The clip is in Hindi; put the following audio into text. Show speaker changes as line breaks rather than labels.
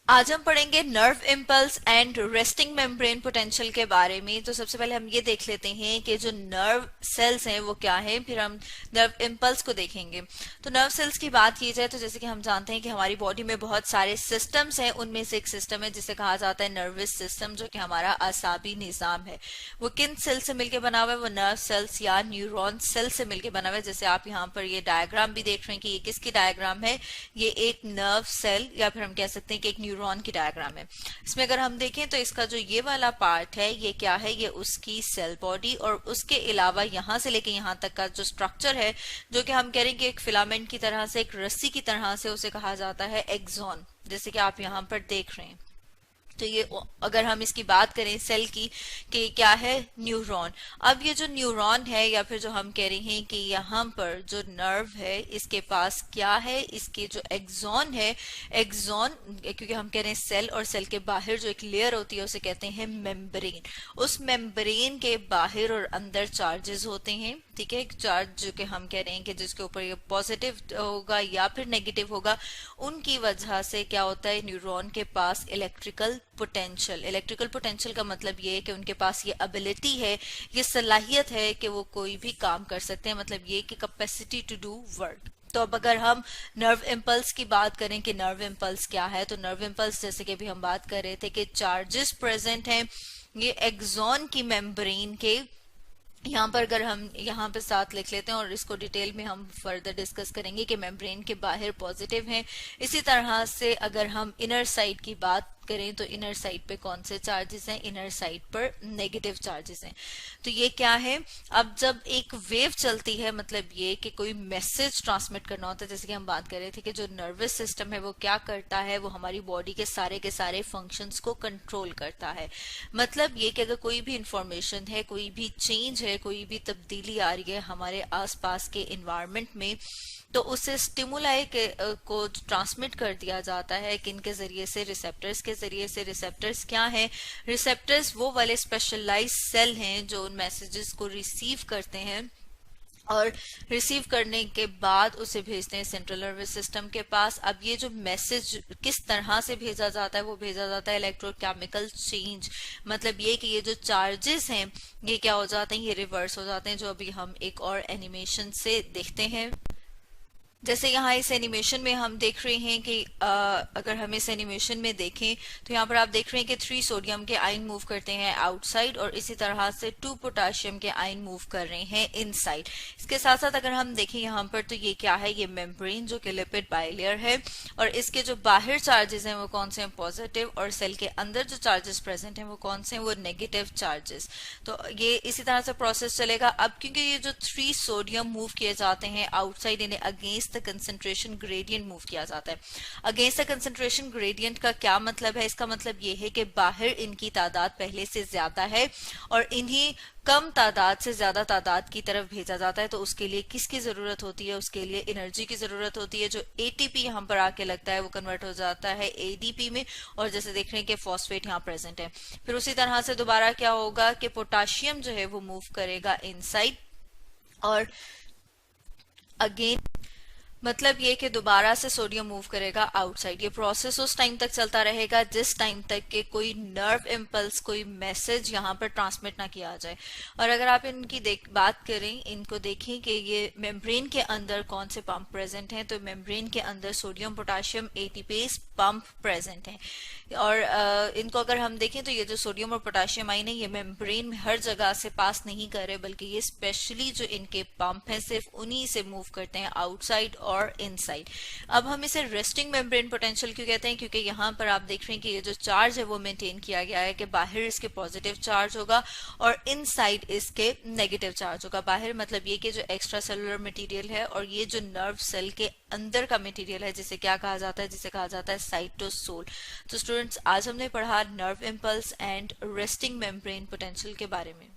आज हम पढ़ेंगे nerve impulse and resting membrane potential के बारे में। तो सबसे पहले हम ये देख लेते हैं कि जो नर्व सेल्स हैं वो क्या है, फिर हम नर्व इम्पल्स को देखेंगे। तो नर्व सेल्स की बात की जाए तो जैसे कि हम जानते हैं कि हमारी बॉडी में बहुत सारे सिस्टम्स हैं, उनमें से एक सिस्टम है जिसे कहा जाता है नर्वस सिस्टम, जो कि हमारा आसाबी निजाम है। वो किन सेल से मिलकर बना हुआ है? वो नर्व सेल्स या न्यूरॉन सेल से मिलकर बना हुआ है। जैसे आप यहाँ पर ये डायग्राम भी देख रहे हैं कि ये किसकी डायग्राम है, ये एक नर्व सेल या फिर हम कह सकते हैं कि एक न्यूरॉन की डायग्राम है। इसमें अगर हम देखें तो इसका जो ये वाला पार्ट है ये क्या है, ये उसकी सेल बॉडी, और उसके अलावा यहाँ से लेके यहाँ तक का जो स्ट्रक्चर है, जो कि हम कह रहे हैं कि एक फिलामेंट की तरह से, एक रस्सी की तरह से, उसे कहा जाता है एक्सॉन, जैसे कि आप यहाँ पर देख रहे हैं। तो ये अगर हम इसकी बात करें सेल की कि क्या है, न्यूरॉन। अब ये जो न्यूरॉन है या फिर जो हम कह रहे हैं कि यहाँ पर जो नर्व है इसके पास क्या है, इसके जो एक्सॉन है, एक्सॉन क्योंकि हम कह रहे हैं सेल, और सेल के बाहर जो एक लेयर होती है उसे कहते हैं मेम्ब्रेन। उस मेम्ब्रेन के बाहर और अंदर चार्जेस होते हैं, ठीक है। चार्ज जो कि हम कह रहे हैं कि जिसके ऊपर ये पॉजिटिव होगा या फिर नेगेटिव होगा, उनकी वजह से क्या होता है, न्यूरॉन के पास इलेक्ट्रिकल पोटेंशियल का मतलब ये है कि उनके पास ये एबिलिटी है, ये सलाहियत है कि वो कोई भी काम कर सकते हैं, मतलब ये कि कैपेसिटी टू डू वर्क। तो अब अगर हम नर्व इम्पल्स की बात करें कि नर्व इम्पल्स क्या है, तो नर्व इम्पल्स जैसे कि अभी हम बात कर रहे थे कि चार्जेस प्रेजेंट हैं ये एक्सॉन की मेम्ब्रेन के, यहाँ पर अगर हम यहाँ पे साथ लिख लेते हैं और इसको डिटेल में हम फर्दर डिस्कस करेंगे कि मेम्ब्रेन के बाहर पॉजिटिव हैं। इसी तरह से अगर हम इनर साइड की बात करें तो इनर साइड पे कौन से चार्जेस हैं, इनर साइड पर नेगेटिव चार्जेस हैं। तो ये क्या है, अब जब एक वेव चलती है, मतलब ये कि कोई मैसेज ट्रांसमिट करना होता है, जैसे कि हम बात कर रहे थे कि जो नर्वस सिस्टम है वो क्या करता है, वो हमारी बॉडी के सारे फंक्शंस को कंट्रोल करता है। मतलब ये कि अगर कोई भी इंफॉर्मेशन है, कोई भी चेंज है, कोई भी तब्दीली आ रही है हमारे आसपास के इन्वायरमेंट में, तो उसे स्टिमुलाई को ट्रांसमिट कर दिया जाता है किनके जरिए से, रिसेप्टर्स के जरिए से। रिसेप्टर्स क्या है, रिसेप्टर्स वो वाले स्पेशलाइज्ड सेल हैं जो उन मैसेजेस को रिसीव करते हैं और रिसीव करने के बाद उसे भेजते हैं सेंट्रल नर्वस सिस्टम के पास। अब ये जो मैसेज किस तरह से भेजा जाता है, वो भेजा जाता है इलेक्ट्रोकेमिकल चेंज, मतलब ये कि ये जो चार्जेस हैं ये क्या हो जाते हैं, ये रिवर्स हो जाते हैं, जो अभी हम एक और एनिमेशन से देखते हैं। जैसे यहाँ इस एनिमेशन में हम देख रहे हैं कि अगर हम इस एनिमेशन में देखें तो यहाँ पर आप देख रहे हैं कि 3 सोडियम के आयन मूव करते हैं आउटसाइड, और इसी तरह से 2 पोटाशियम के आयन मूव कर रहे हैं इनसाइड। इसके साथ साथ अगर हम देखें यहाँ पर तो ये क्या है, ये मेम्ब्रेन जो कि लिपिड बाइलेयर है, और इसके जो बाहर चार्जेस हैं वो कौन से हैं, पॉजिटिव, और सेल के अंदर जो चार्जेस प्रेजेंट हैं वो कौन से हैं, वो नेगेटिव चार्जेस। तो ये इसी तरह से प्रोसेस चलेगा। अब क्योंकि ये जो 3 सोडियम मूव किए जाते हैं आउटसाइड, इन्हें against the concentration gradient move किया जाता है। अगेंस्ट द कंसंट्रेशन ग्रेडियंट का क्या मतलब है, इसका मतलब ये है कि बाहर इनकी तादाद पहले से ज्यादा है और इन्हीं कम तादाद से ज्यादा तादाद की तरफ भेजा जाता है। तो उसके लिए किसकी जरूरत होती है, उसके लिए एनर्जी की जरूरत होती है। जो एटीपी यहाँ पर आके लगता है वो कन्वर्ट हो जाता है एडीपी में, और जैसे देख रहे हैं कि फॉस्फेट यहाँ प्रेजेंट है। फिर उसी तरह से दोबारा क्या होगा कि पोटाशियम जो है वो मूव करेगा इनसाइड, और अगेन मतलब ये कि दोबारा से सोडियम मूव करेगा आउटसाइड। ये प्रोसेस उस टाइम तक चलता रहेगा जिस टाइम तक के कोई नर्व इम्पल्स, कोई मैसेज यहाँ पर ट्रांसमिट ना किया जाए। और अगर आप इनकी बात करें, इनको देखें कि ये मेम्ब्रेन के अंदर कौन से पंप प्रेजेंट हैं, तो मेम्ब्रेन के अंदर sodium potassium ATPase pump present हैं। और इनको अगर हम देखें तो ये जो सोडियम और पोटाशियम आयन है ये मेम्ब्रेन में हर जगह से पास नहीं कर रहे, बल्कि ये स्पेशली जो इनके पंप हैं सिर्फ उन्हीं से मूव करते हैं आउटसाइड और इनसाइड। अब हम इसे रेस्टिंग मेम्ब्रेन पोटेंशियल क्यों कहते हैं, क्योंकि यहाँ पर आप देख रहे हैं कि ये जो चार्ज है वो मेंटेन किया गया है कि बाहर इसके पॉजिटिव चार्ज होगा और इनसाइड इसके नेगेटिव चार्ज होगा। बाहर मतलब ये कि जो एक्स्ट्रा सेलुलर मटेरियल है, और ये जो नर्व सेल के अंदर का मटेरियल है जिसे क्या कहा जाता है, जिसे कहा जाता है साइटोसोल। तो स्टूडेंट्स, आज हमने पढ़ा nerve impulse and resting membrane potential के बारे में।